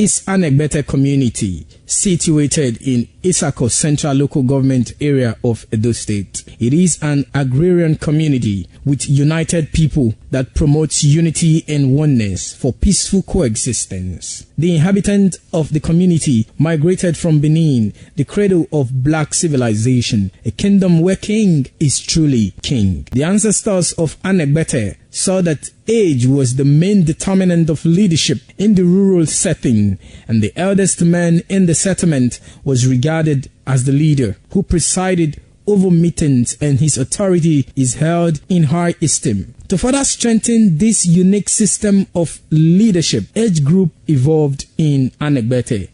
is an Egbete community situated in Isako Central Local Government Area of Edo State. It is an agrarian community with united people that promotes unity and oneness for peaceful coexistence. The inhabitants of the community migrated from Benin, the cradle of black civilization, a kingdom where king is truly king. The ancestors of An Egbete saw that age was the main determinant of leadership in the rural setting, and the eldest man in the settlement was regarded as the leader who presided over meetings, and his authority is held in high esteem. To further strengthen this unique system of leadership, age group evolved in An Egbete.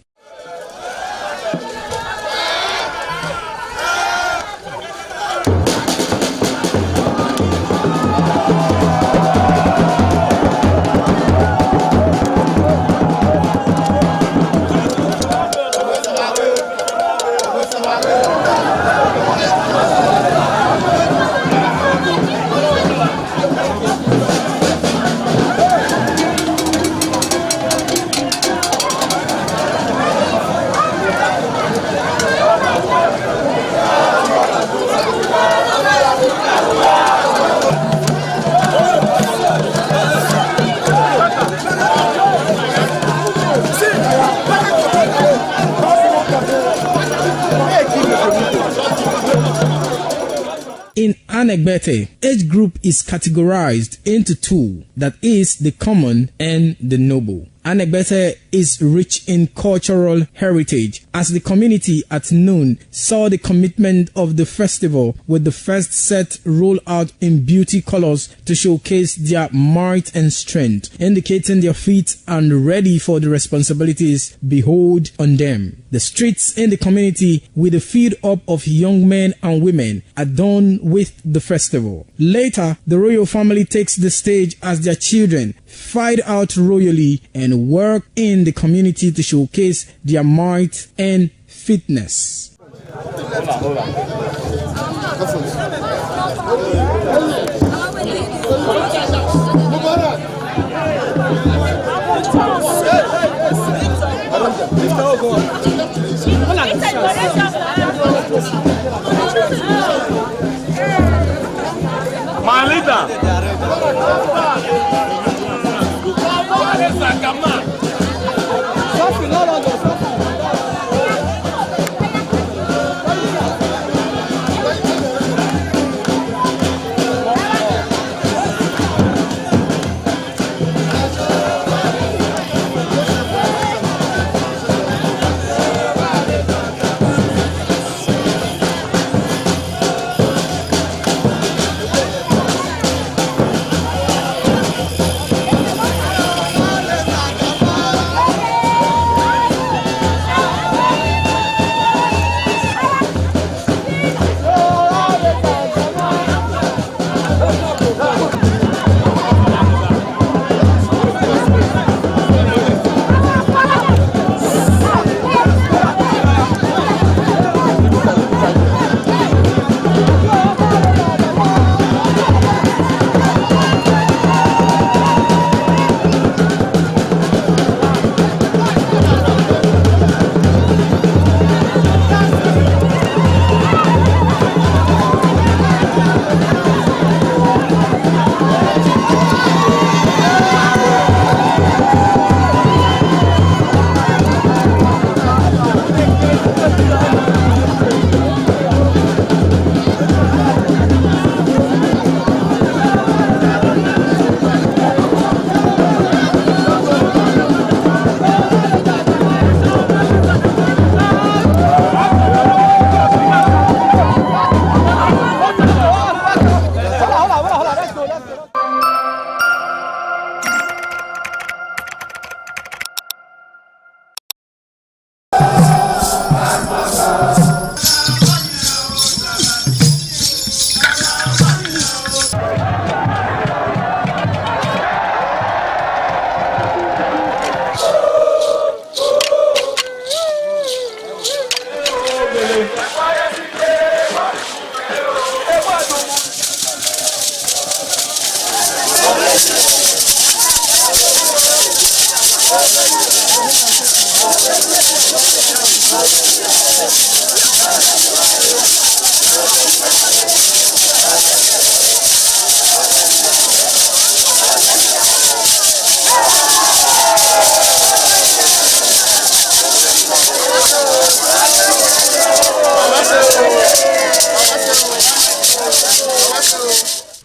In An Egbete, age group is categorized into two, that is the common and the noble. An Egbete is rich in cultural heritage, as the community at noon saw the commitment of the festival with the first set rolled out in beauty colors to showcase their might and strength, indicating their feet and ready for the responsibilities behold on them. The streets in the community with a feed up of young men and women adorned with the festival. Later, the royal family takes the stage as their children fight out royally and work in the community to showcase their might and fitness. My leader.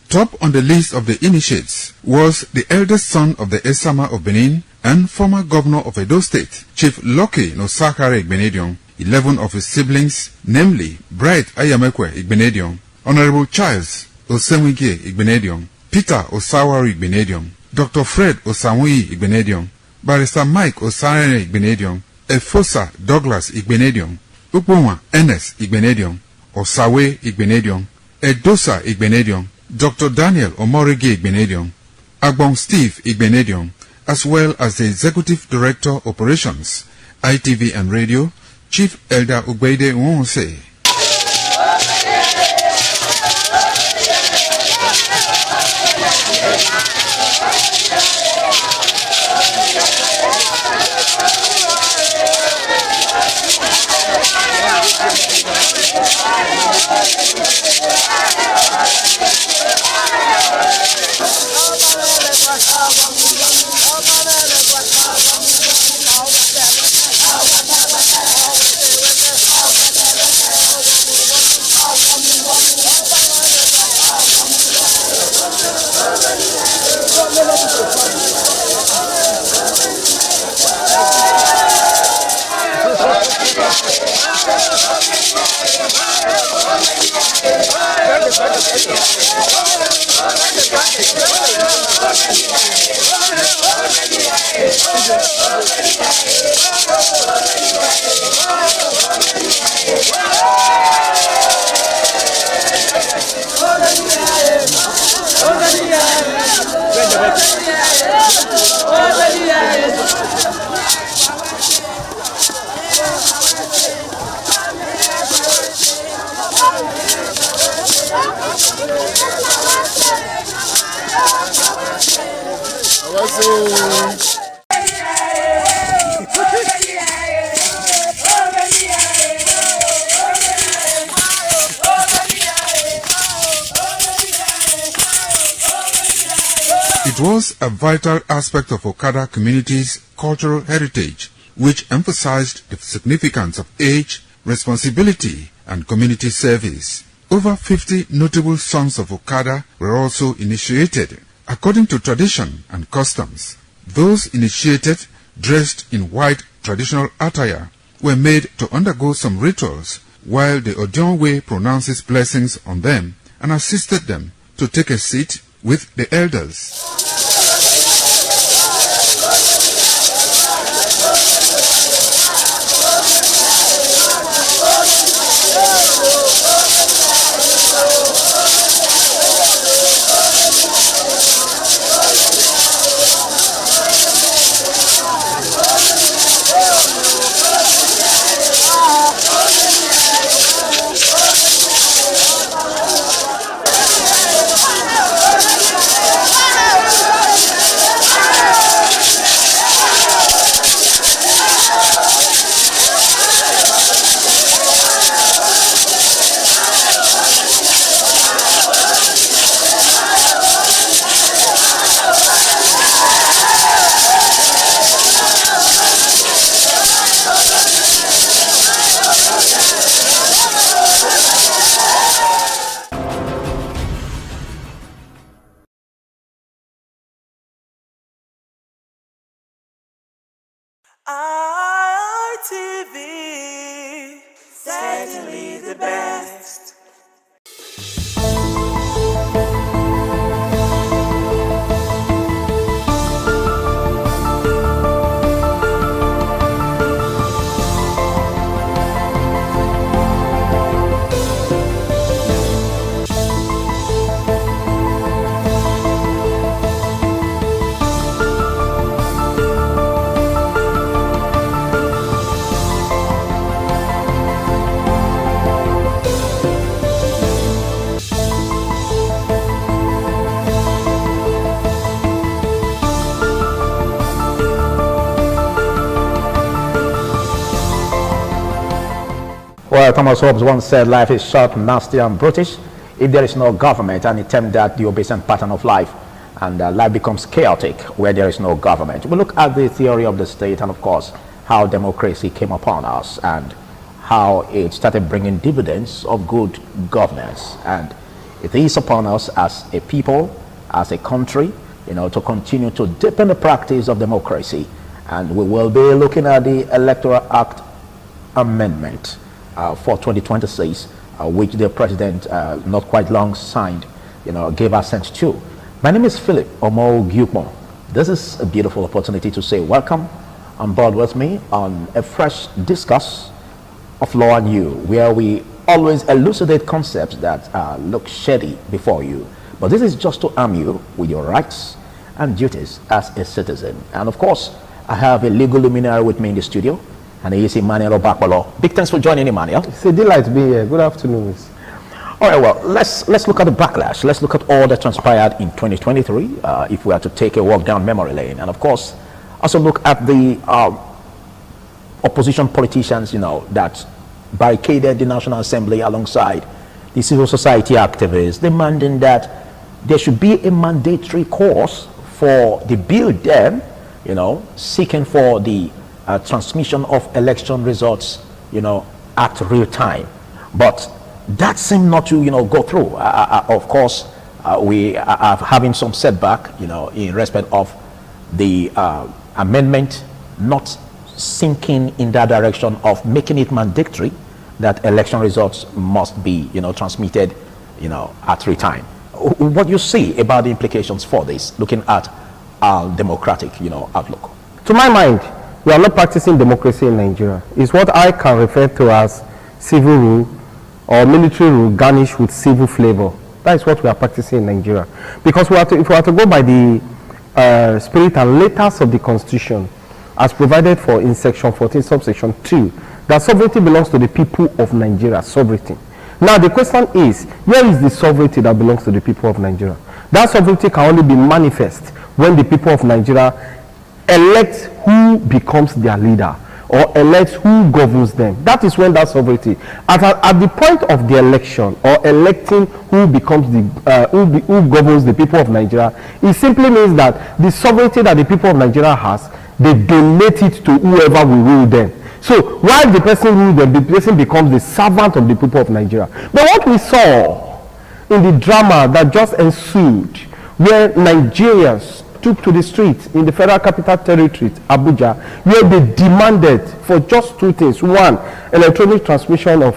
Top on the list of the initiates was the eldest son of the Esama of Benin and former governor of Edo State, Chief Lucky Nosakare Igbenedion. 11 of his siblings, namely Bright Ayamekwe Igbenedion, Honorable Charles Osenwige Igbenedion, Peter Osawari Igbenedion, Dr. Fred Osanwi Igbenedion, Barrister Mike Osarene Igbenedion, Efosa Douglas Igbenedion, Ukponwa Enes Igbenedion, Osawe Igbenedion, Edosa Igbenedion, Dr. Daniel Omorige Igbenedion, Agbon Steve Igbenedion, as well as the Executive Director Operations, ITV and Radio, Chief Elder Ugbeide Nwonse. It was a vital aspect of Okada community's cultural heritage, which emphasized the significance of age, responsibility, and community service. Over 50 notable sons of Okada were also initiated. According to tradition and customs, those initiated, dressed in white traditional attire, were made to undergo some rituals, while the Odionwe pronounces blessings on them and assisted them to take a seat with the elders. ITV, certainly the best. Thomas Hobbes once said, life is short, nasty, and brutish. If there is no government, and attempt that the obeisant pattern of life, and life becomes chaotic where there is no government. We look at the theory of the state, and of course, how democracy came upon us, and how it started bringing dividends of good governance. And it is upon us as a people, as a country, to continue to deepen the practice of democracy. And we will be looking at the Electoral Act amendment for 2026, which the president not quite long signed, gave assent to. My name is Philip Omo Gyukmo. This is a beautiful opportunity to say welcome on board with me on a fresh discuss of law and you, where we always elucidate concepts that look shady before you. But this is just to arm you with your rights and duties as a citizen. And of course, I have a legal luminary with me in the studio, and he is Emmanuel Obakpolo. Big thanks for joining, Emmanuel. It's a delight to be here. Good afternoon. All right, well, let's look at the backlash. Let's look at all that transpired in 2023, if we are to take a walk down memory lane. And of course, also look at the opposition politicians, that barricaded the National Assembly alongside the civil society activists, demanding that there should be a mandatory course for the bill then, seeking for the transmission of election results, at real time. But that seemed not to, go through. Of course, we are having some setback, in respect of the amendment not sinking in that direction of making it mandatory that election results must be, transmitted, at real time. What do you see about the implications for this, looking at our democratic, outlook? To my mind, we are not practicing democracy in Nigeria. It's what I can refer to as civil rule or military rule garnished with civil flavor. That is what we are practicing in Nigeria. Because if we are to go by the spirit and letters of the Constitution, as provided for in Section 14, subsection 2, that sovereignty belongs to the people of Nigeria. Sovereignty. Now the question is, where is the sovereignty that belongs to the people of Nigeria? That sovereignty can only be manifest when the people of Nigeria elect who becomes their leader, or elect who governs them. That is when that sovereignty. At the point of the election, or electing who becomes the who governs the people of Nigeria, it simply means that the sovereignty that the people of Nigeria has, they donate it to whoever will rule them. So while the person rules them, the person becomes the servant of the people of Nigeria. But what we saw in the drama that just ensued, where Nigerians took to the streets in the Federal Capital Territory, Abuja, where they demanded for just two things. One, electronic transmission of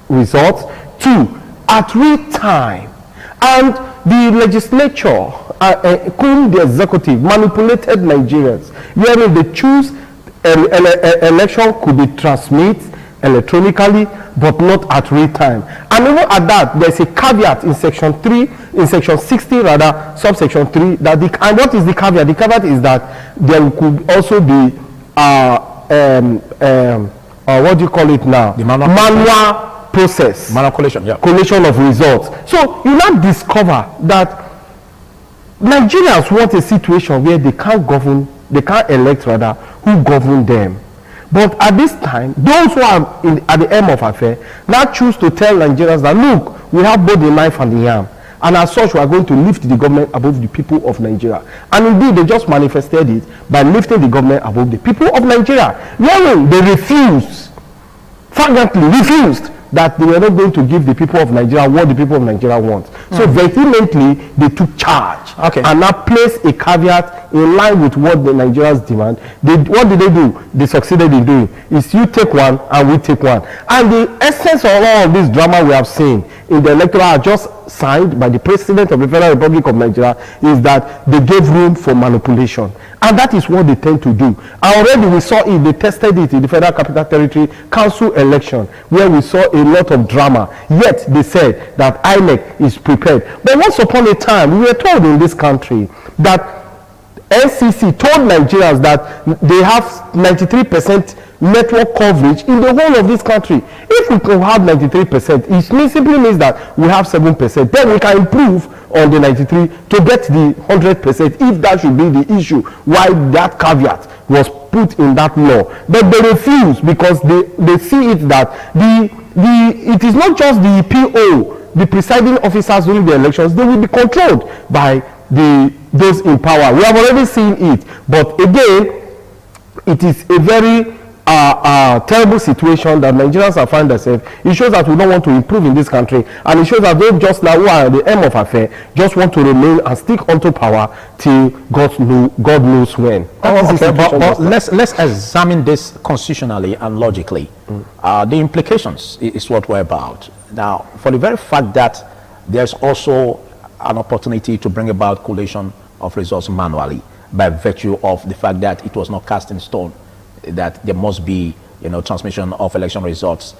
results. Two, at real time. And the legislature, including the executive, manipulated Nigerians, wherein they choose election could be transmitted electronically, but not at real time. And even at that, there's a caveat in section 3, in section 60 rather, subsection 3, that and what is the caveat? The caveat is that there could also be what do you call it now? The manual process. Manual collation, yeah. Collation of results. So you now discover that Nigerians want a situation where they can't govern, they can't elect rather, who govern them. But at this time, those who are at the end of affair now choose to tell Nigerians that, look, we have both the knife and the yam, and as such we are going to lift the government above the people of Nigeria. And indeed, they just manifested it by lifting the government above the people of Nigeria. Wherein they refused, flagrantly refused, that they were not going to give the people of Nigeria what the people of Nigeria want. So vehemently, they took charge and now placed a caveat in line with what the Nigerians demand. What did they do? They succeeded in doing is you take one and we take one. And the essence of all of this drama we have seen in the electoral act just signed by the President of the Federal Republic of Nigeria is that they gave room for manipulation. And that is what they tend to do. And already we saw it, they tested it in the Federal Capital Territory Council election, where we saw a lot of drama. Yet they said that INEC is prepared. But once upon a time, we were told in this country that NCC told Nigerians that they have 93% network coverage in the whole of this country. If we can have 93%, it simply means that we have 7%. Then we can improve on the 93 to get the 100%, if that should be the issue, why that caveat was put in that law. But they refuse, because they see it that the it is not just the PO, the presiding officers during the elections. They will be controlled by those in power. We have already seen it, but again, it is a very terrible situation that Nigerians have found themselves. It shows that we don't want to improve in this country, and it shows that those just like who are at the end of affair just want to remain and stick onto power till God knows when. Okay, but let's examine this constitutionally and logically. The implications is what we're about. Now, for the very fact that there's also an opportunity to bring about collation of results manually by virtue of the fact that it was not cast in stone that there must be, transmission of election results,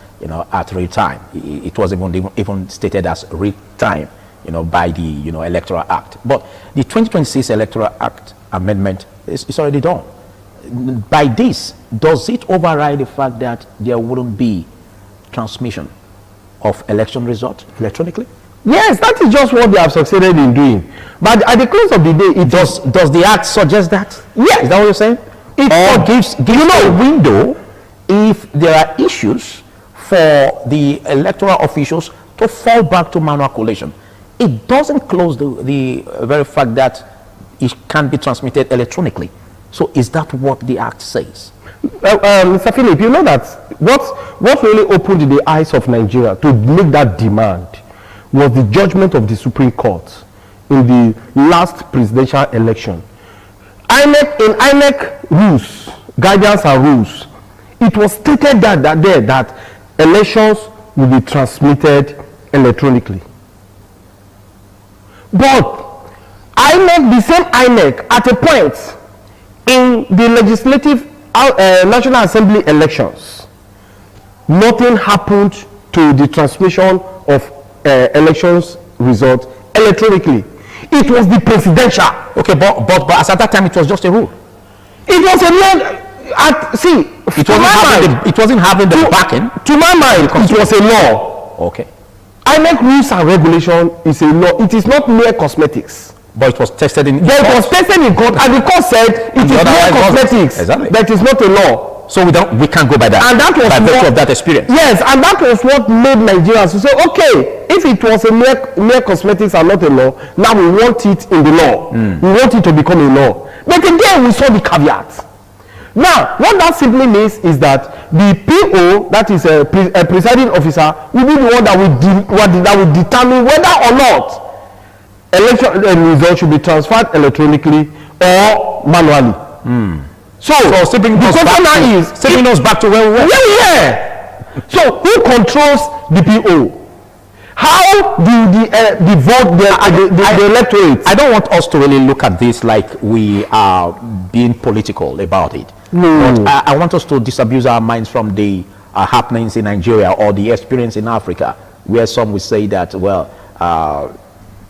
at real time. It was even stated as real time, by the, Electoral Act. But the 2026 Electoral Act amendment is already done. By this, does it override the fact that there wouldn't be transmission of election results electronically? Yes, that is just what they have succeeded in doing. But at the close of the day, does the Act suggest that? Yes. Is that what you're saying? It gives a window if there are issues for the electoral officials to fall back to manual collation. It doesn't close the very fact that it can be transmitted electronically. So is that what the Act says? Mr. Philip, you know that what really opened the eyes of Nigeria to make that demand was the judgment of the Supreme Court in the last presidential election. INEC rules, guidance and rules, it was stated that elections will be transmitted electronically. But the same INEC, at a point in the legislative National Assembly elections, nothing happened to the transmission of elections result electronically. It was the presidential. Okay, but as at that time, it was just a rule. It was a law. It wasn't having the backing. To my mind, it was a law. Okay. INEC rules and regulation is a law. It is not mere cosmetics. But it was tested in court. It was tested in court, and the court said it is mere cosmetics. Exactly. That is not a law. So we can't go by that. And that was by virtue of that experience. Yes, and that was what made Nigerians to say, okay, if it was a mere cosmetics and not a law, now we want it in the law. We want it to become a law. But again, we saw the caveat. Now, what that simply means is that the PO, that is a presiding officer, will be the one that will determine whether or not election results should be transferred electronically or manually. So stepping us back to where we were. Yeah. So who controls the PO? How do the vote the electorate? I don't want us to really look at this like we are being political about it. But I want us to disabuse our minds from the happenings in Nigeria or the experience in Africa, where some will say that, well,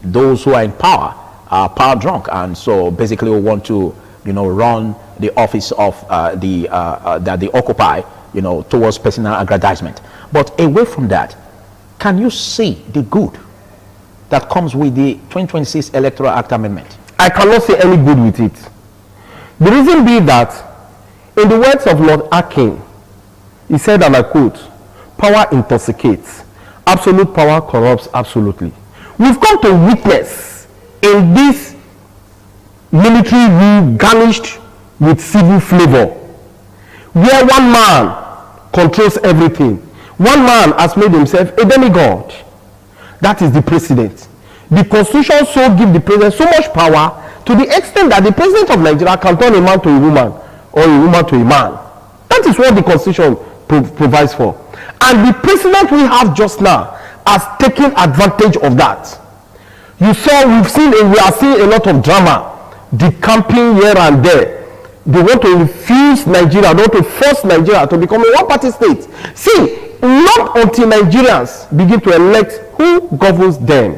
those who are in power are power drunk, and so basically we want to, run the office of that they occupy, towards personal aggrandizement. But away from that, can you see the good that comes with the 2026 Electoral Act Amendment? I cannot see any good with it. The reason being that, in the words of Lord Akin, he said, and I quote, "Power intoxicates. Absolute power corrupts absolutely." We've come to witness in this military rule garnished with civil flavor, where one man controls everything. One man has made himself a demigod. That is the president. The constitution so gives the president so much power to the extent that the president of Nigeria can turn a man to a woman or a woman to a man. That is what the constitution provides for. And the president we have just now has taken advantage of that. We are seeing a lot of drama, decamping here and there. They want to infuse Nigeria, they want to force Nigeria to become a one-party state. See, not until Nigerians begin to elect who governs them,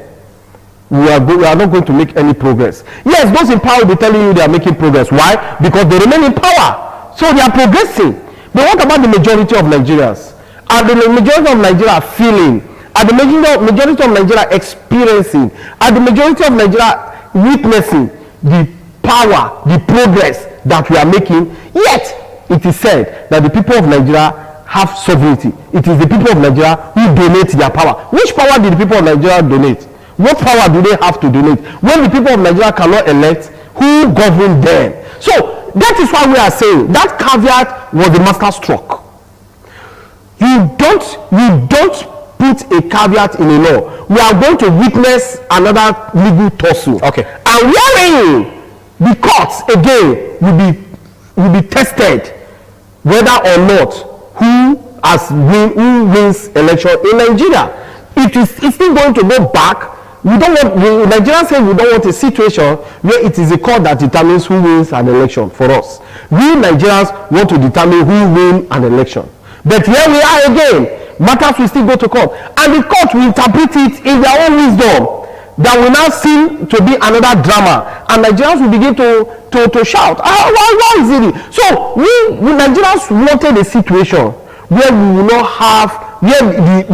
we are not going to make any progress. Yes, those in power will be telling you they are making progress. Why? Because they remain in power. So they are progressing. But what about the majority of Nigerians? Are the majority of Nigeria feeling? Are the majority of Nigeria experiencing? Are the majority of Nigeria witnessing the power, the progress that we are making? Yet, it is said that the people of Nigeria have sovereignty. It is the people of Nigeria who donate their power. Which power did the people of Nigeria donate? What power do they have to donate? When the people of Nigeria cannot elect, who govern them? So that is why we are saying that caveat was the master stroke. You don't put a caveat in a law. We are going to witness another legal tussle. Okay. And wherein the courts again will be tested whether or not who wins election in Nigeria. It's still going to go back. We don't want, Nigerians say we don't want a situation where it is a court that determines who wins an election for us. We Nigerians want to determine who wins an election. But here we are again. Matters will still go to court. And the court will interpret it in their own wisdom. That will now seem to be another drama. And Nigerians will begin to shout. Why is it? So we Nigerians wanted a situation where we will not have, where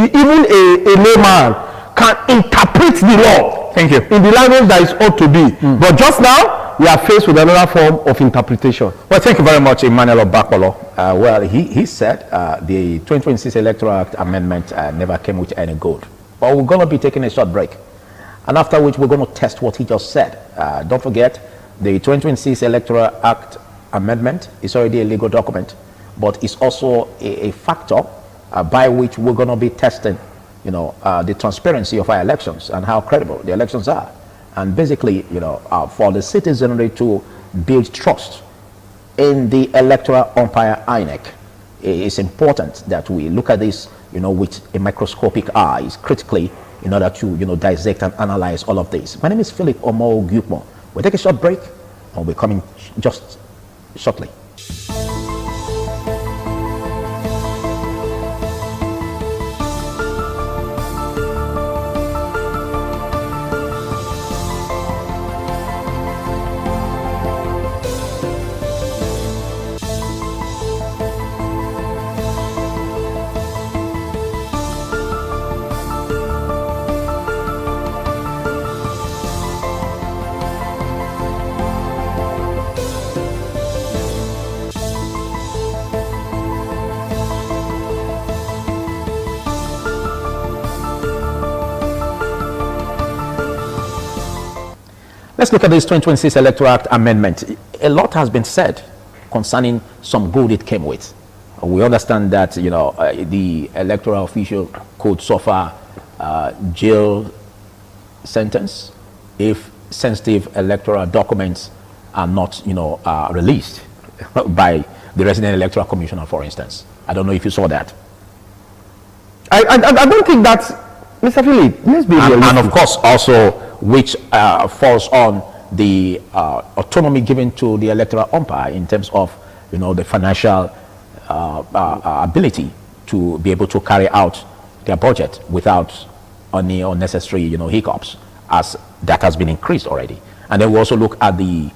even a layman can interpret the law. Thank you. In the language that it ought to be. But just now, we are faced with another form of interpretation. Well, thank you very much, Emmanuel Obakolo. Well, he said the 2026 Electoral Act amendment never came with any good. But we're going to be taking a short break. And after which, we're going to test what he just said. Don't forget, the 2026 Electoral Act amendment is already a legal document, but it's also a factor by which we're going to be testing, the transparency of our elections and how credible the elections are. And basically, for the citizenry to build trust in the electoral umpire INEC, it's important that we look at this, with a microscopic eyes, critically, in order to, dissect and analyze all of this. My name is Philip Omo Gyukmo. We'll take a short break, and we're coming just shortly. Let's look at this 2026 Electoral Act amendment. A lot has been said concerning some good it came with. We understand that, the electoral official could suffer jail sentence if sensitive electoral documents are not, released by the resident electoral commissioner, for instance. I don't know if you saw that. I don't think that, Mr. Philip, let's be realistic. And of course, also, which falls on the autonomy given to the electoral umpire in terms of, the financial ability to be able to carry out their budget without any unnecessary, hiccups, as that has been increased already. And then we also look at the,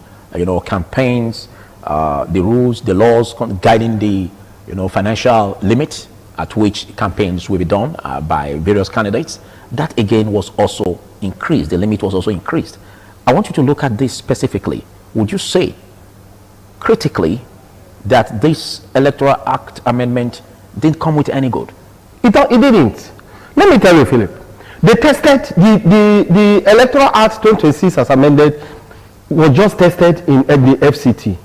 campaigns, the rules, the laws guiding the, financial limit at which campaigns will be done by various candidates. That again was also increased. The limit was also increased. I want you to look at this specifically. Would you say critically that this Electoral Act amendment didn't come with any good? It didn't. Let me tell you, Philip. They tested the Electoral Act 2026 as amended was just tested in the FCT.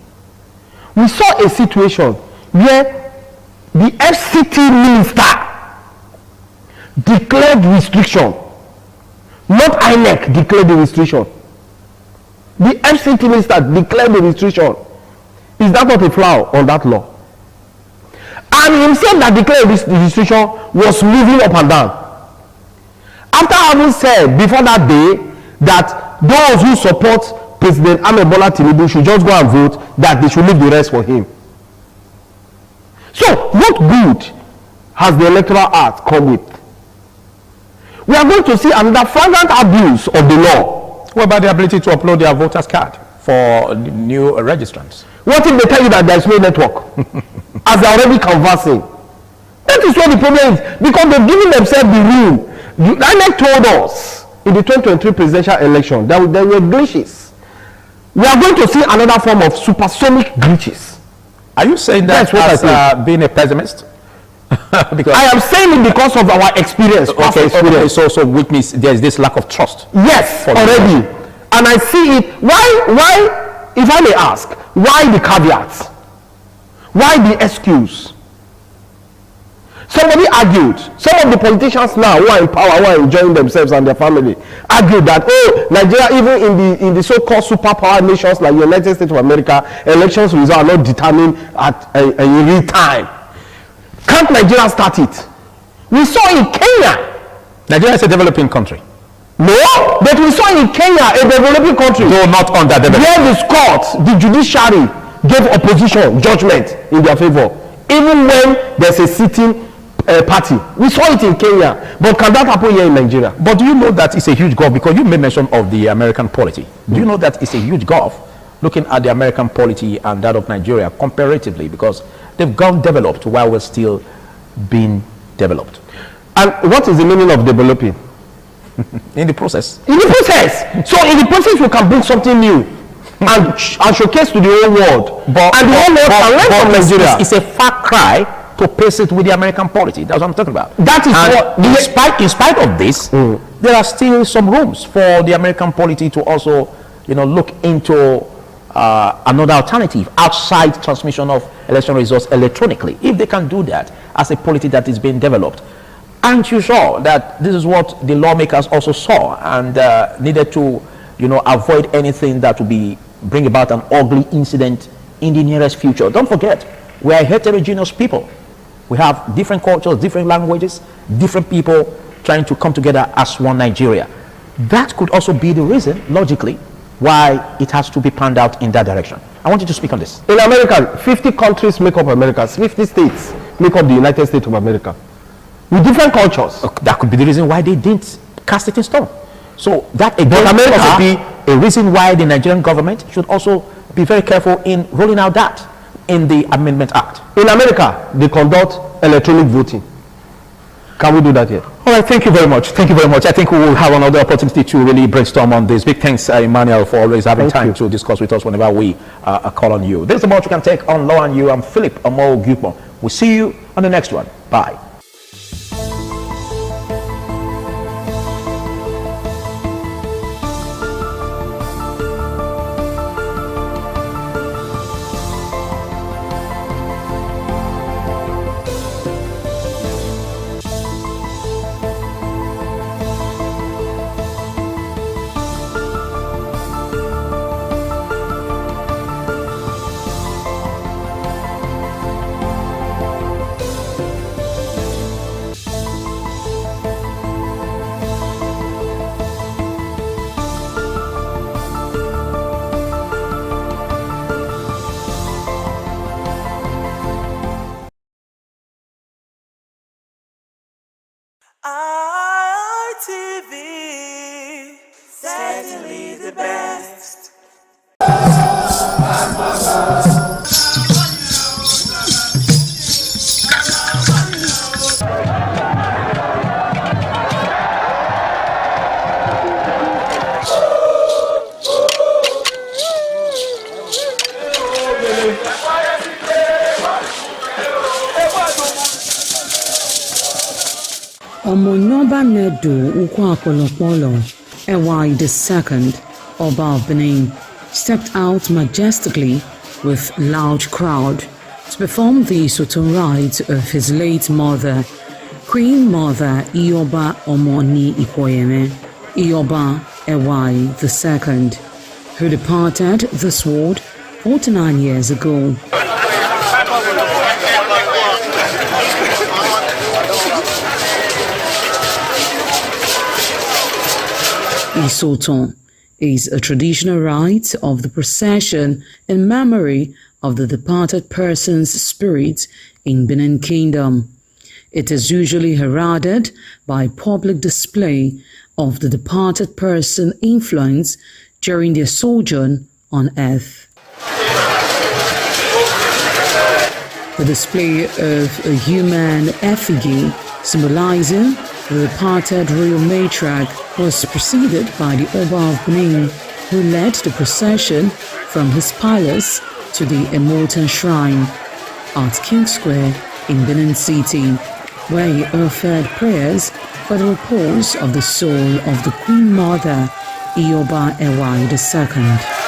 We saw a situation where the FCT minister declared restriction. Not INEC declared the restriction. The FCT minister declared the restriction. Is that not a flaw on that law? And himself that declared this restriction was moving up and down. After having said before that day that those who support President Ahmed Bola Tinubu should just go and vote, that they should leave the rest for him. So, what good has the Electoral Act come with? We are going to see another flagrant abuse of the law. What about the ability to upload their voters card for new registrants? What if they tell you that there is no network? As they are already conversing. That is what the problem is. Because they've given themselves the room. INEC told us in the 2023 presidential election that there were glitches. We are going to see another form of supersonic glitches. Are you saying that as being a pessimist? Because I am saying it because of our experience. okay, so which means there is this lack of trust. Yes, For the already. And I see it. Why, if I may ask, why the caveats? Why the excuse? Somebody argued, some of the politicians now who are in power, who are enjoying themselves and their family, argued that, oh, Nigeria, even in the so-called superpower nations like the United States of America, elections results are not determined in real time. Can't Nigeria start it? We saw in Kenya. Nigeria is a developing country. No, but we saw in Kenya, a developing country, Though not underdeveloped. where the court, the judiciary, gave opposition judgment in their favor, even when there's a sitting party. We saw it in Kenya, but can that happen here in Nigeria? But do you know that it's a huge gulf? Because you made mention of the American polity. Do you know that it's a huge gulf looking at the American polity and that of Nigeria comparatively? Because they've gone developed while we're still being developed. And what is the meaning of developing? In the process. In the process. So in the process, we can bring something new and showcase to the whole world. And the whole world can learn from Nigeria. It's a far cry to pace it with the American polity. That's what I'm talking about. That is And what in spite of this, there are still some rooms for the American polity to also, look into another alternative outside transmission of election results electronically. If they can do that as a polity that is being developed, aren't you sure that this is what the lawmakers also saw and needed to, avoid anything that would bring about an ugly incident in the nearest future? Don't forget, we are a heterogeneous people. We have different cultures, different languages, different people trying to come together as one Nigeria. That could also be the reason, logically, why it has to be panned out in that direction. I want you to speak on this. in America, 50 countries make up America. 50 states make up the United States of America. With different cultures. That could be the reason why they didn't cast it in stone. So that again But America- could also be a reason why the Nigerian government should also be very careful in rolling out that in the Amendment Act. In America, they conduct electronic voting. Can we do that here? All right, thank you very much. Thank you very much. I think we will have another opportunity to really brainstorm on this. Big thanks, Emmanuel, for always having Thank time you. to discuss with us whenever we call on you. This is the much you can take on Law and You. I'm Philip Amo Gupon. We'll see you on the next one. Bye. ITV, certainly the best. Omonyoba Nedu Ukwakolopolo, Ewai II, Oba of Benin, stepped out majestically with loud crowd to perform the Sotun rites of his late mother, Queen Mother Ioba Omoni Ikoyeme, Ioba Ewai II, who departed this world 49 years ago. Isoton is a traditional rite of the procession in memory of the departed person's spirit in Benin Kingdom. It is usually heralded by public display of the departed person's influence during their sojourn on earth. The display of a human effigy symbolizing the departed royal matriarch was preceded by the Oba of Benin, who led the procession from his palace to the Emotan Shrine at King Square in Benin City, where he offered prayers for the repose of the soul of the Queen Mother, Ioba Ewai II.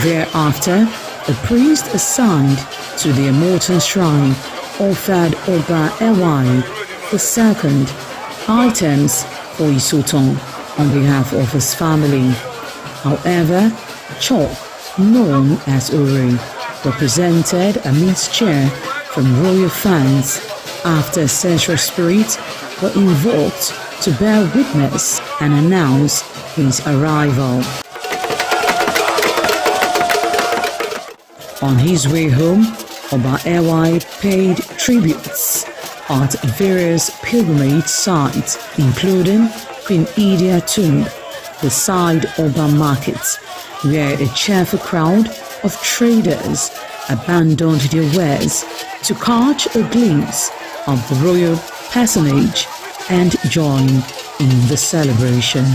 Thereafter, the priest assigned to the Immortal Shrine offered Oba Ewai II items for Isoton on behalf of his family. However, Chok, known as Uri, represented a mixture from royal fans after ancestral spirits were invoked to bear witness and announce his arrival. On his way home, Oba Ewai paid tributes at various pilgrimage sites, including Queen Idia Tomb, the Side Oba Market, where a cheerful crowd of traders abandoned their wares to catch a glimpse of the royal personage and join in the celebration.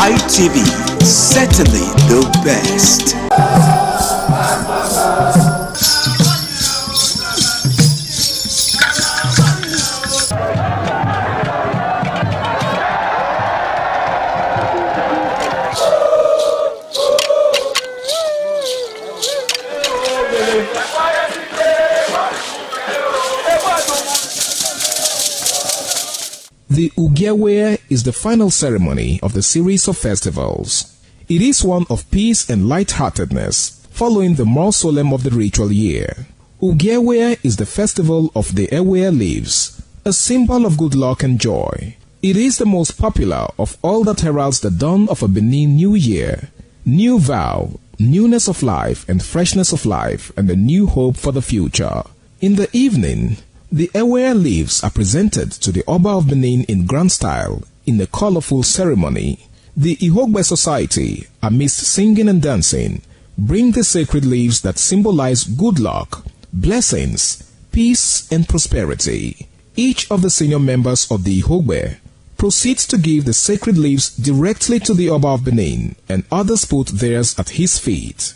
ITV, certainly the best. The Ugewe is the final ceremony of the series of festivals. It is one of peace and lightheartedness, following the more solemn of the ritual year. Ugewe is the festival of the Ewe leaves, a symbol of good luck and joy. It is the most popular of all that heralds the dawn of a Benin New Year, new vow, newness of life and freshness of life, and a new hope for the future. In the evening, the Ewe leaves are presented to the Oba of Benin in grand style in a colorful ceremony. The Ihogbe Society, amidst singing and dancing, bring the sacred leaves that symbolize good luck, blessings, peace, and prosperity. Each of the senior members of the Ihogbe proceeds to give the sacred leaves directly to the Oba of Benin, and others put theirs at his feet.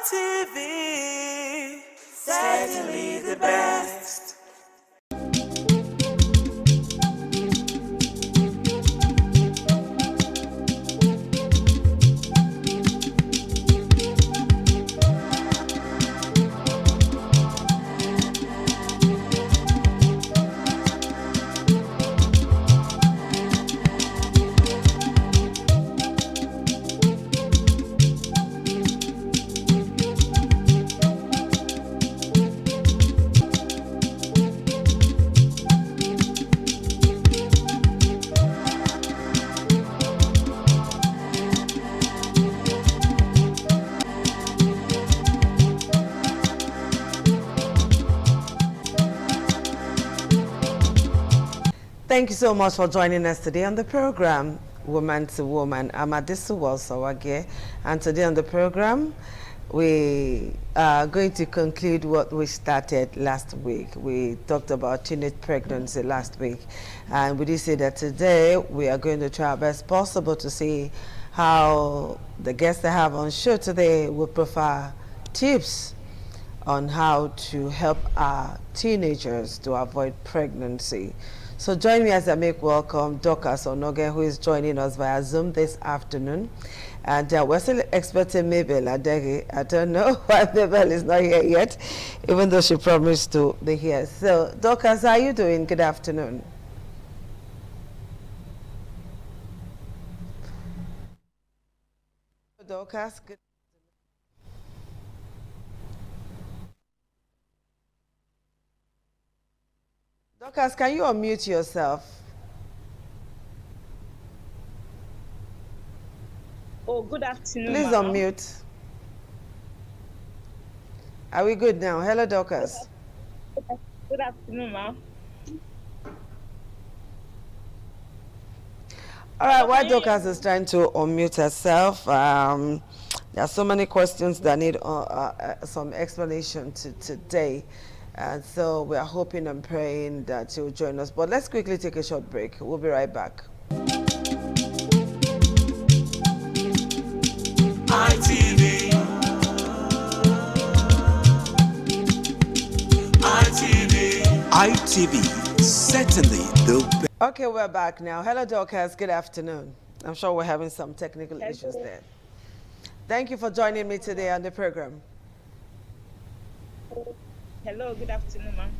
RTV, certainly the best. Thank you so much for joining us today on the program. Woman to Woman. I'm Adisu Walsawage, and today on the program, we are going to conclude what we started last week. We talked about teenage pregnancy last week, and we did say that today we are going to try our best possible to see how the guests I have on show today will provide tips on how to help our teenagers to avoid pregnancy. So join me as I make welcome Dorcas Onoge, who is joining us via Zoom this afternoon. And we're still expecting Mabel Adegi. I don't know why Mabel is not here yet, even though she promised to be here. So Dorcas, how are you doing? Good afternoon. Dorcas, good. Dorcas, can you unmute yourself? Oh, good afternoon. Please unmute. Are we good now? Hello, Dorcas. Good afternoon, ma'am. All right, while Dorcas is trying to unmute herself, there are so many questions that need some explanation today. And so we are hoping and praying that you'll join us. But let's quickly take a short break. We'll be right back. ITV, certainly the best. Okay, we're back now. Hello, Dorcas. Good afternoon. I'm sure we're having some technical issues there. Thank you for joining me today on the program. Hello, good afternoon, ma'am.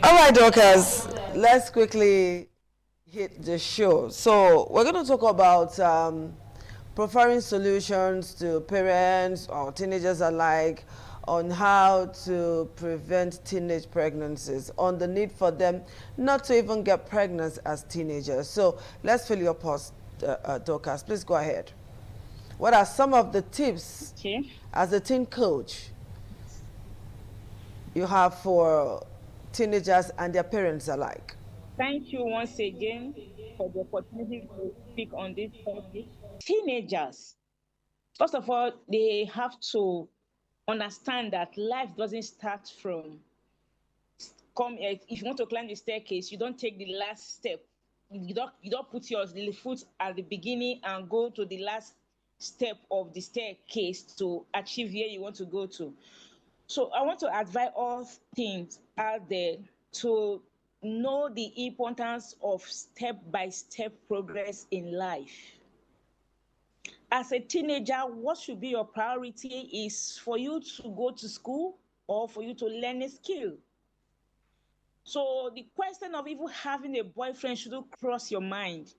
All right, Dorcas, let's quickly hit the show. So we're going to talk about providing solutions to parents or teenagers alike on how to prevent teenage pregnancies, on the need for them not to even get pregnant as teenagers. So let's fill your pause, Dorcas. Please go ahead. What are some of the tips as a teen coach you have for teenagers and their parents alike? Thank you once again for the opportunity to speak on this topic. Teenagers, first of all, they have to understand that life doesn't start from if you want to climb the staircase, you don't take the last step. You don't put your foot at the beginning and go to the last step of the staircase to achieve where you want to go to. So I want to advise all teens out there to know the importance of step-by-step progress in life. As a teenager, what should be your priority is for you to go to school or for you to learn a skill. So the question of even having a boyfriend shouldn't cross your mind.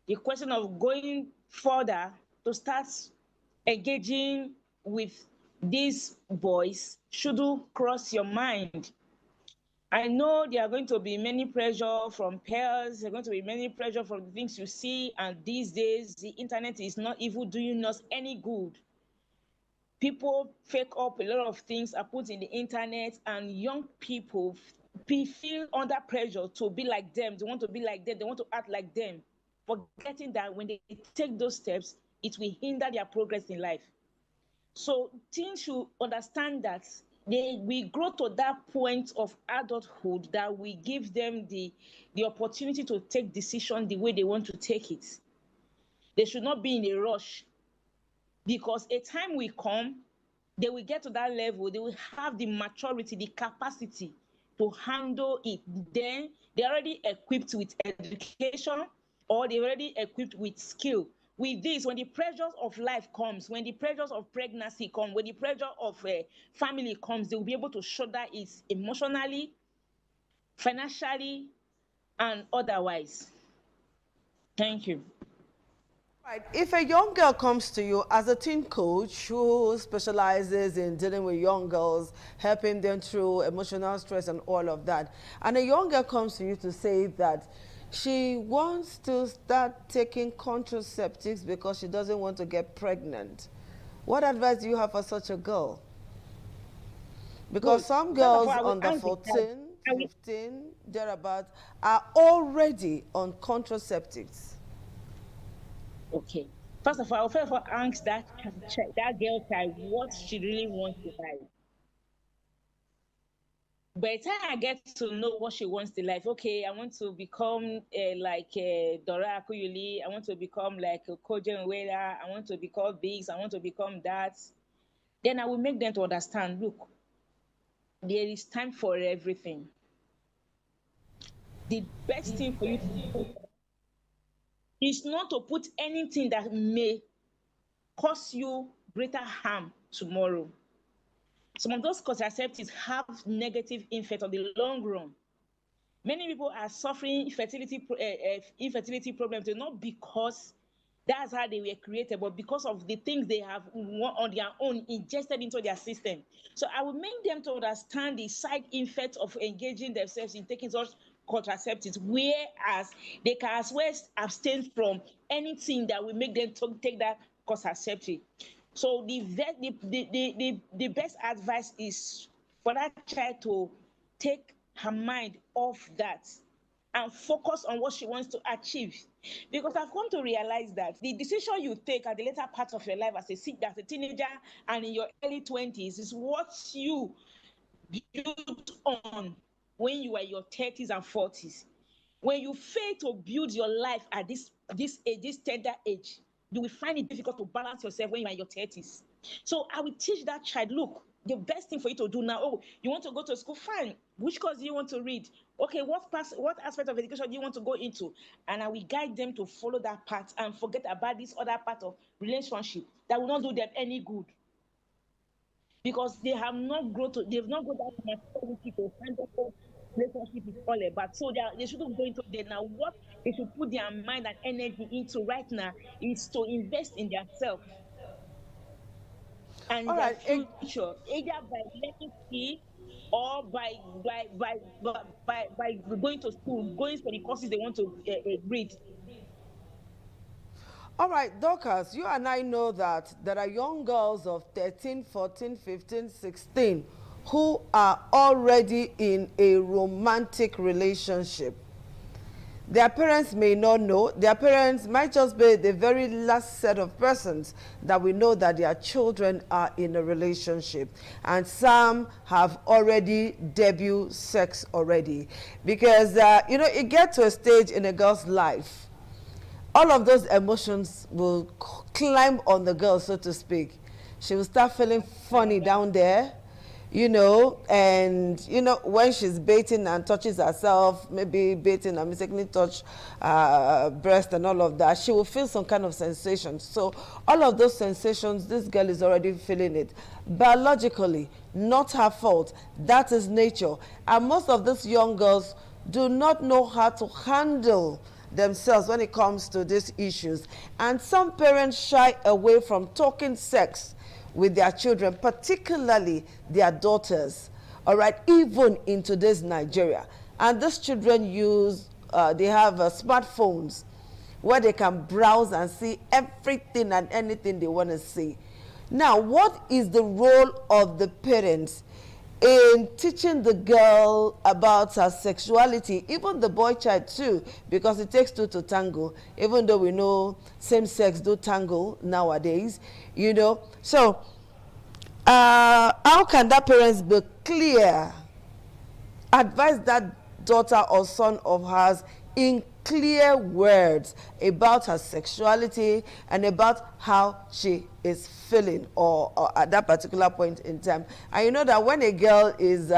The question of going further to start engaging with these boys shouldn't cross your mind. I know there are going to be many pressure from peers, there are going to be many pressure from the things you see, and these days the internet is not even doing us any good. People fake up a lot of things are put in the internet, and young people feel under pressure to be like them. They want to be like them, they want to act like them, forgetting that when they take those steps, it will hinder their progress in life. So teens should understand that we grow to that point of adulthood that we give them the opportunity to take decision the way they want to take it. They should not be in a rush, because a time will come, they will get to that level, they will have the maturity, the capacity to handle it. Then they're already equipped with education, or they're already equipped with skill. With this, when the pressures of life comes, when the pressures of pregnancy come, when the pressure of family comes, they will be able to shoulder it emotionally, financially, and otherwise. Thank you. Right. If a young girl comes to you as a teen coach who specializes in dealing with young girls, helping them through emotional stress and all of that, and a young girl comes to you to say that she wants to start taking contraceptives because she doesn't want to get pregnant, what advice do you have for such a girl? Because some girls under 14, 15, thereabout, are already on contraceptives? Okay. First of all, ask that girl child what she really wants in life. By the time I get to know what she wants in life, okay, I want to become like Dora Akuyuli, I want to become like Kojen Wera, I want to become this, I want to become that. Then I will make them to understand, look, there is time for everything. The best thing for you to do is not to put anything that may cause you greater harm tomorrow. Some of those contraceptives have negative effect on the long run. Many people are suffering infertility problems, not because that's how they were created, but because of the things they have on their own ingested into their system. So I will make them to understand the side effects of engaging themselves in taking such contraceptives, whereas they can as well abstain from anything that will make them take that contraceptive. So the best advice is for that child to take her mind off that and focus on what she wants to achieve. Because I've come to realize that the decision you take at the later part of your life as a teenager and in your early 20s is what you build on when you are in your 30s and 40s. When you fail to build your life at this age, this tender age, you will find it difficult to balance yourself when you are in your 30s. So I will teach that child, look, the best thing for you to do now, oh, you want to go to school? Fine. Which course do you want to read? Okay, what aspect of education do you want to go into? And I will guide them to follow that path and forget about this other part of relationship that will not do them any good. Because they've not got that maturity to handle what relationship is all about. So they shouldn't go into there now. What they should put their mind and energy into right now is to invest in themselves and in their future, either by learning skill or by going to school, going for the courses they want to read. All right, Dorcas, you and I know that there are young girls of 13, 14, 15, 16 who are already in a romantic relationship. Their parents may not know. Their parents might just be the very last set of persons that we know that their children are in a relationship. And some have already debuted sex already. Because, it gets to a stage in a girl's life, all of those emotions will climb on the girl, so to speak. She will start feeling funny down there, and, when she's baiting and touches herself, maybe baiting and mistakenly touch breast and all of that, she will feel some kind of sensation. So all of those sensations, this girl is already feeling it. Biologically, not her fault. That is nature. And most of these young girls do not know how to handle themselves when it comes to these issues. And some parents shy away from talking sex with their children, particularly their daughters, all right, even in today's Nigeria. And these children they have smartphones where they can browse and see everything and anything they want to see. Now, what is the role of the parents in teaching the girl about her sexuality, even the boy child too, because it takes two to tango, even though we know same sex do tango nowadays, So, how can that parents be clear, advise that daughter or son of hers in clear words about her sexuality and about how she is feeling or at that particular point in time? And you know that when a girl is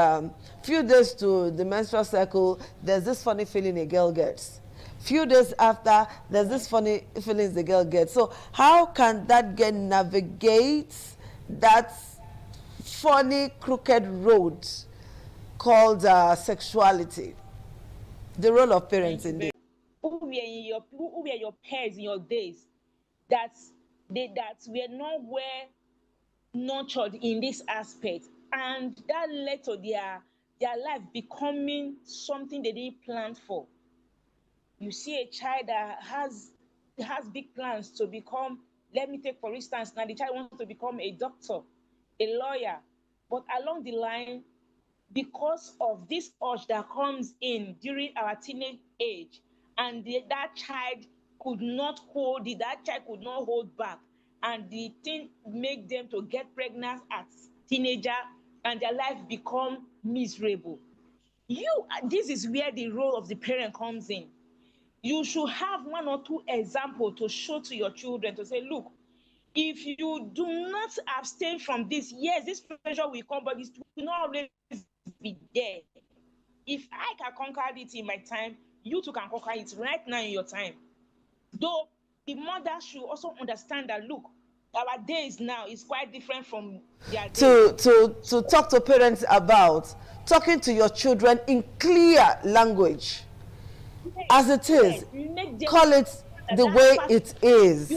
few days to the menstrual cycle, there's this funny feeling a girl gets. Few days after, there's this funny feelings the girl gets. So how can that girl navigate that funny crooked road called sexuality? The role of parents in this. Who were your peers in your days that were nowhere nurtured in this aspect, and that led to their life becoming something they didn't plan for. You see a child that has big plans to become, let me take for instance, now the child wants to become a doctor, a lawyer, but along the line, because of this urge that comes in during our teenage age, and that child could not hold it, that child could not hold back, and the thing make them to get pregnant as teenager, and their life become miserable. This is where the role of the parent comes in. You should have one or two examples to show to your children to say, look, if you do not abstain from this, yes, this pressure will come, but it will not always be there. If I can conquer it in my time, you too can conquer it right now in your time. Though the mother should also understand that, look, our days now is quite different from their days. To talk to parents about talking to your children in clear language, as it is, call it the way it is.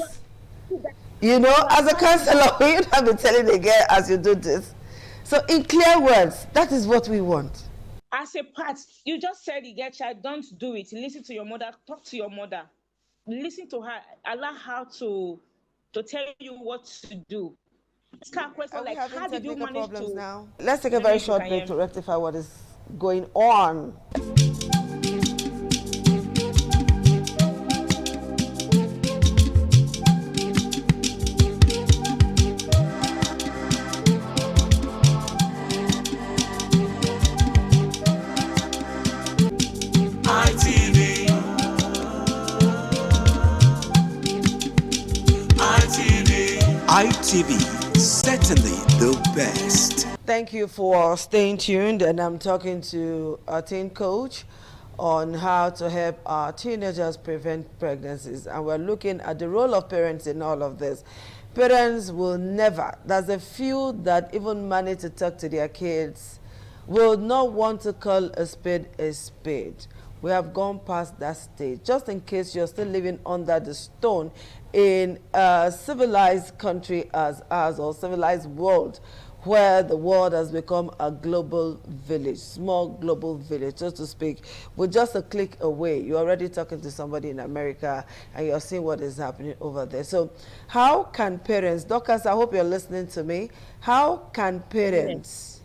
You know, as a counselor, you have been telling again as you do this. So in clear words, that is what we want. As a part, you just said you get child, don't do it. Listen to your mother, talk to your mother. Listen to her, allow her to tell you what to do. Ask her question like, how did you manage to... Now? Let's take a very short break to rectify what is going on. ITV, certainly the best. Thank you for staying tuned, and I'm talking to our teen coach on how to help our teenagers prevent pregnancies, and we're looking at the role of parents in all of this. Parents will never, there's a few that even manage to talk to their kids, will not want to call a spade a spade. We have gone past that stage. Just in case you're still living under the stone in a civilized country as ours, or civilized world, where the world has become a global village, small global village, so to speak, with just a click away, you're already talking to somebody in America and you're seeing what is happening over there. So how can parents, Dorcas, I hope you're listening to me, how can parents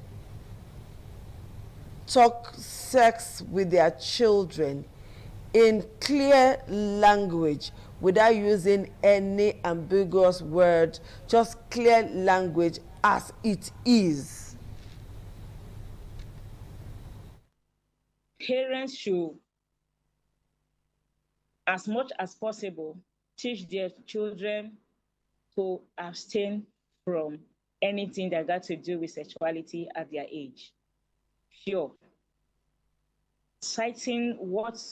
talk sex with their children in clear language without using any ambiguous word, just clear language as it is? Parents should, as much as possible, teach their children to abstain from anything that got to do with sexuality at their age. Sure. Citing what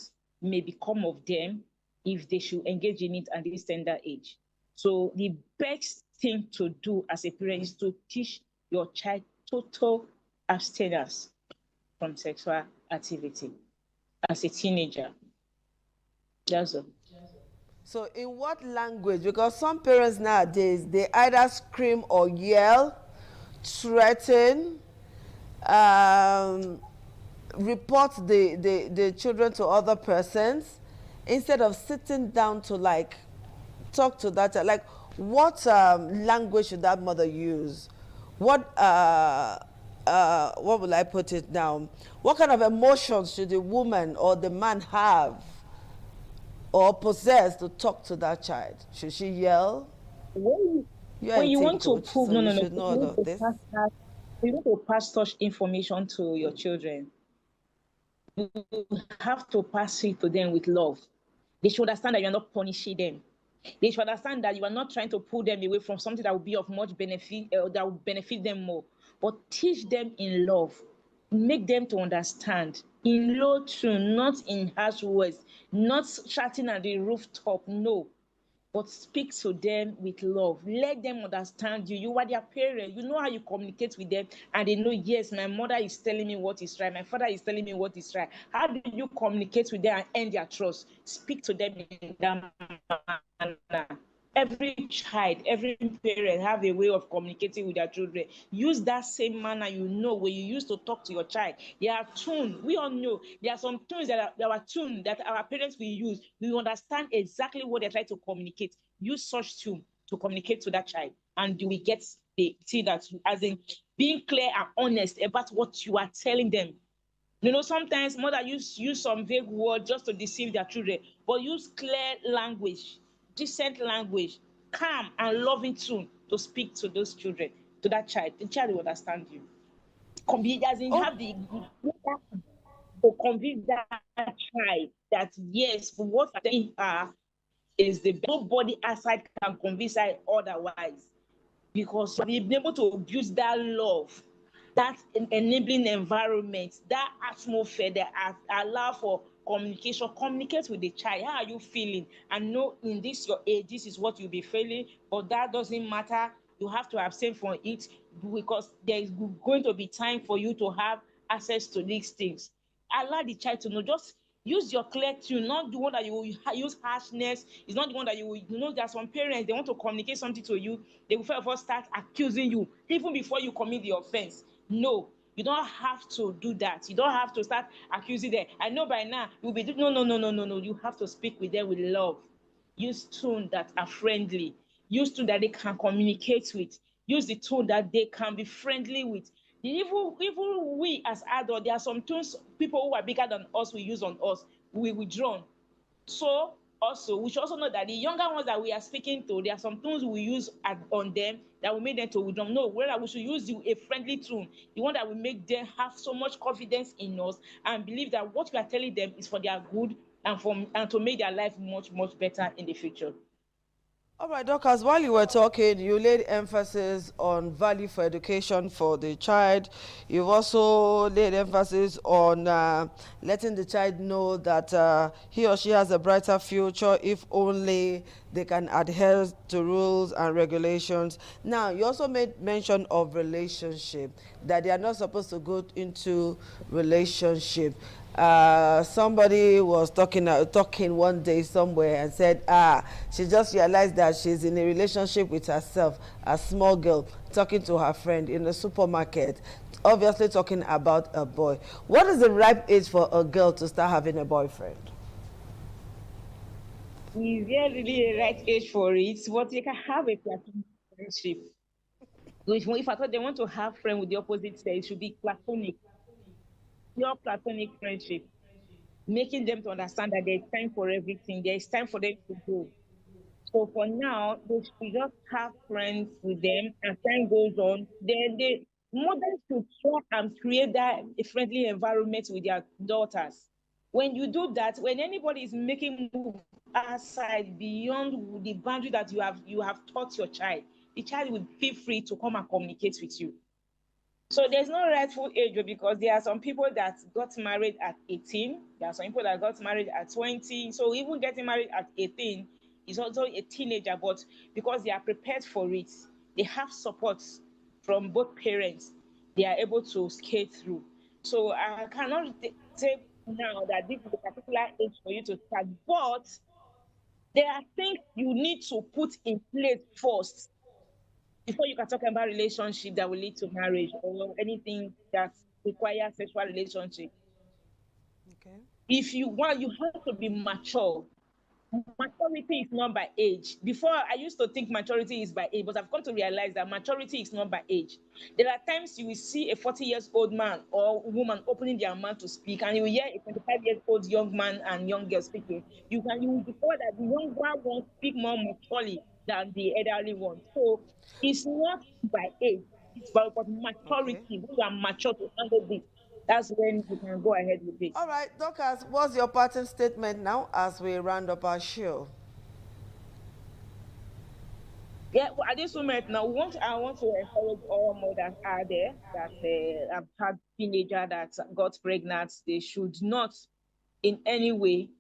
may become of them if they should engage in it at this tender age. So the best thing to do as a parent is to teach your child total abstinence from sexual activity as a teenager. That's all. So in what language? Because some parents nowadays, they either scream or yell, threaten, report the children to other persons, instead of sitting down to like talk to that child. Like, what language should that mother use? What will I put it now? What kind of emotions should the woman or the man have or possess to talk to that child? Should she yell? When you want to prove, so you want to pass such information to your children, you have to pass it to them with love. They should understand that you are not punishing them. They should understand that you are not trying to pull them away from something that will be of much benefit, that will benefit them more. But teach them in love. Make them to understand in low tone, not in harsh words, not shouting at the rooftop, no. But speak to them with love. Let them understand you. You are their parent. You know how you communicate with them, and they know, yes, my mother is telling me what is right. My father is telling me what is right. How do you communicate with them and earn their trust? Speak to them in that manner. Every child, every parent have a way of communicating with their children. Use that same manner when you used to talk to your child. There are tunes. We all know there are some tunes that are tuned that our parents will use. We understand exactly what they're trying to communicate. Use such tune to communicate to that child, and you will get they see that, as in being clear and honest about what you are telling them. Sometimes mother use some vague words just to deceive their children, but use clear language, decent language, calm and loving tone to speak to those children, to that child. The child will understand you. As in have the to convince that child that yes, what they are is the nobody outside can convince her otherwise, because being able to abuse that love, that enabling environment, that atmosphere that allow for communication. Communicate with the child. How are you feeling? And know in this your age, this is what you'll be feeling, but that doesn't matter. You have to abstain from it because there is going to be time for you to have access to these things. Allow the child to know. Just use your clear tune, not the one that you will use harshness. It's not the one that you will, there are some parents, they want to communicate something to you. They will first of all start accusing you even before you commit the offense. No, you don't have to do that. You don't have to start accusing them. I know by now you'll be doing, no. You have to speak with them with love. Use tone that are friendly. Use tone that they can communicate with. Use the tone that they can be friendly with. Even we as adults, there are some tones people who are bigger than us will use on us. We withdraw. So also, we should also know that the younger ones that we are speaking to, there are some tones we use on them that will make them to withdraw. No, whether we should use a friendly tone, the one that will make them have so much confidence in us and believe that what we are telling them is for their good and to make their life much, much better in the future. All right, Dorcas, while you were talking, you laid emphasis on value for education for the child. You've also laid emphasis on letting the child know that he or she has a brighter future if only they can adhere to rules and regulations. Now, you also made mention of relationship, that they are not supposed to go into relationship. Somebody was talking one day somewhere and said, she just realized that she's in a relationship with herself, a small girl, talking to her friend in the supermarket, obviously talking about a boy. What is the ripe age for a girl to start having a boyfriend? Is there really a right age for it? But you can have a platonic friendship. If I thought they want to have friends with the opposite sex, it should be platonic. Pure platonic friendship, making them to understand that there's time for everything. There is time for them to go. So for now, they should just have friends with them. As time goes on, the mothers should try and create that a friendly environment with their daughters. When you do that, when anybody is making move outside beyond the boundary that you have taught your child, the child will feel free to come and communicate with you. So there's no rightful age, because there are some people that got married at 18. There are some people that got married at 20. So even getting married at 18 is also a teenager, but because they are prepared for it, they have support from both parents, they are able to skate through. So I cannot say now that this is a particular age for you to start, but there are things you need to put in place first before you can talk about relationship that will lead to marriage or anything that requires sexual relationship. Okay. If you want, you have to be mature. Maturity is not by age. Before, I used to think maturity is by age, but I've come to realize that maturity is not by age. There are times you will see a 40-year-old man or woman opening their mouth to speak, and you will hear a 25-year-old young man and young girl speaking. You will discover that the younger one speak more maturely than the elderly one. So it's not by age, it's by maturity. Okay. When you are mature to handle this, that's when you can go ahead with it. All right, Dorcas, what's your parting statement now as we round up our show? Yeah, well, at this moment now, I want to encourage all mothers out there that have had teenager that got pregnant. They should not in any way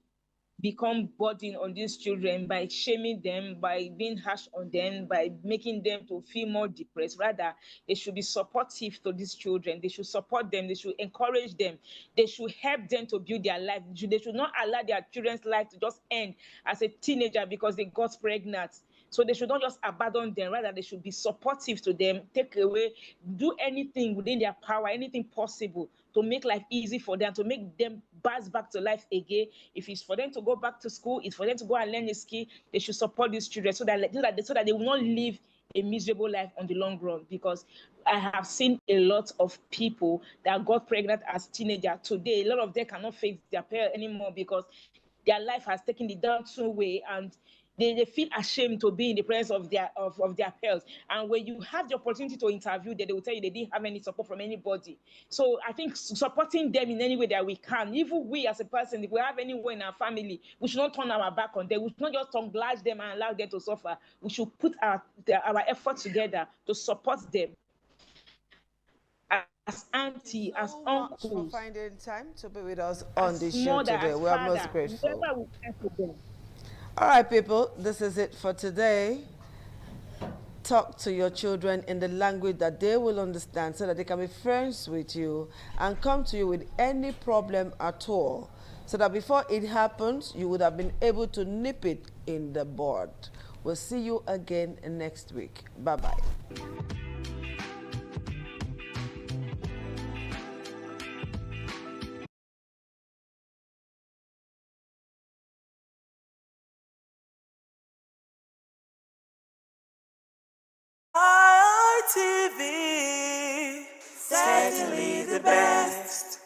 become burden on these children by shaming them, by being harsh on them, by making them to feel more depressed. Rather, they should be supportive to these children. They should support them. They should encourage them. They should help them to build their life. They should not allow their children's life to just end as a teenager because they got pregnant. So they should not just abandon them. Rather, they should be supportive to them, take away, do anything within their power, anything possible to make life easy for them, to make them bounce back to life again. If it's for them to go back to school, it's for them to go and learn a skill, they should support these children so that they will not live a miserable life on the long run, because I have seen a lot of people that got pregnant as teenagers today. A lot of them cannot face their parents anymore because their life has taken the downturn way, and they feel ashamed to be in the presence of their parents. And when you have the opportunity to interview them, they will tell you they didn't have any support from anybody. So I think supporting them in any way that we can, even we as a person, if we have anyone in our family, we should not turn our back on them. We should not just oblige them and allow them to suffer. We should put our efforts together to support them. As auntie, as uncles, for finding time to be with us on the show today. We are most grateful. All right, people, this is it for today. Talk to your children in the language that they will understand so that they can be friends with you and come to you with any problem at all, so that before it happens, you would have been able to nip it in the bud. We'll see you again next week. Bye-bye. ITV, certainly the best.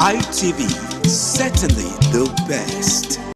ITV, certainly the best.